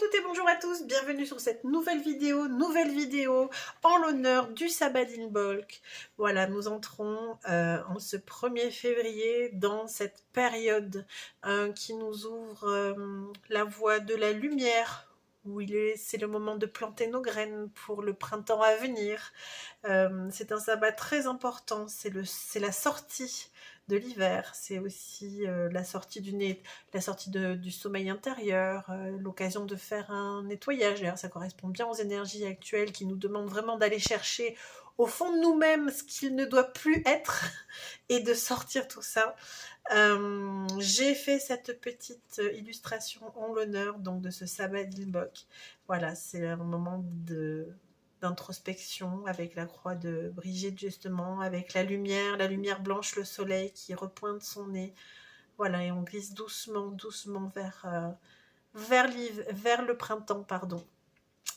toutes et bonjour à tous, bienvenue sur cette nouvelle vidéo en l'honneur du Sabbat d'Imbolc. Voilà, nous entrons en ce 1er février dans cette période qui nous ouvre la voie de la lumière, où c'est le moment de planter nos graines pour le printemps à venir. C'est un sabbat très important, c'est la sortie de l'hiver, c'est aussi la sortie du sommeil intérieur, l'occasion de faire un nettoyage. D'ailleurs, ça correspond bien aux énergies actuelles qui nous demandent vraiment d'aller chercher au fond de nous-mêmes ce qu'il ne doit plus être et de sortir tout ça. J'ai fait cette petite illustration en l'honneur donc de ce sabbat d'Imbolc. Voilà, c'est un moment d'introspection avec la croix de Brigitte justement, avec la lumière blanche, le soleil qui repointe son nez. Voilà, et on glisse doucement vers le printemps, pardon.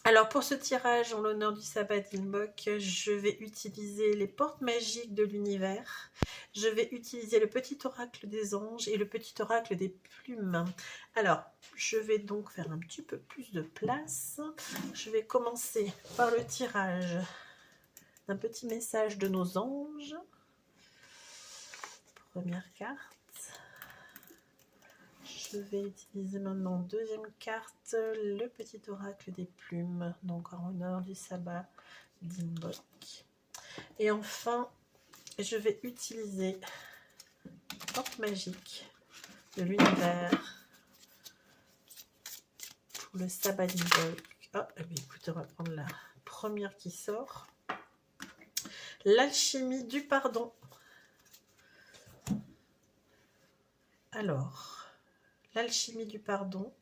Alors pour ce tirage en l'honneur du Sabbat d'Imbolc, je vais utiliser les portes magiques de l'univers. Je vais utiliser le petit oracle des anges et le petit oracle des plumes. Alors, je vais donc faire un petit peu plus de place. Je vais commencer par le tirage d'un petit message de nos anges. Première carte. Je vais utiliser maintenant deuxième carte, le petit oracle des plumes, donc en honneur du sabbat d'Imbolc. Et enfin, je vais utiliser porte magique de l'univers pour le sabbat d'Imbolc. Ah, écoutez, on va prendre la première qui sort. L'alchimie du pardon. Alors, l'alchimie du pardon,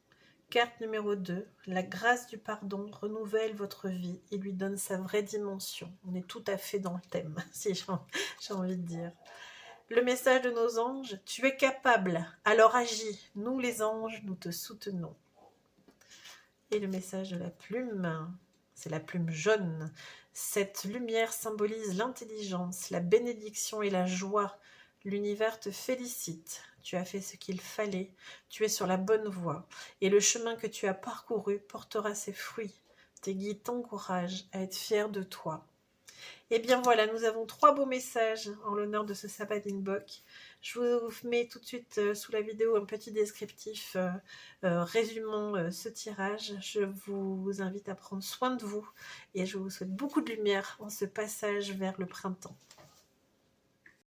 carte numéro 2, la grâce du pardon renouvelle votre vie et lui donne sa vraie dimension. On est tout à fait dans le thème, si j'ai envie de dire. Le message de nos anges, tu es capable, alors agis. Nous les anges, nous te soutenons. Et le message de la plume, c'est la plume jaune. Cette lumière symbolise l'intelligence, la bénédiction et la joie. L'univers te félicite. Tu as fait ce qu'il fallait. Tu es sur la bonne voie. Et le chemin que tu as parcouru portera ses fruits. Tes guides t'encouragent à être fier de toi. Et bien voilà, nous avons 3 beaux messages en l'honneur de ce sabbat d'Imbolc. Je vous mets tout de suite sous la vidéo un petit descriptif résumant ce tirage. Je vous invite à prendre soin de vous et je vous souhaite beaucoup de lumière en ce passage vers le printemps.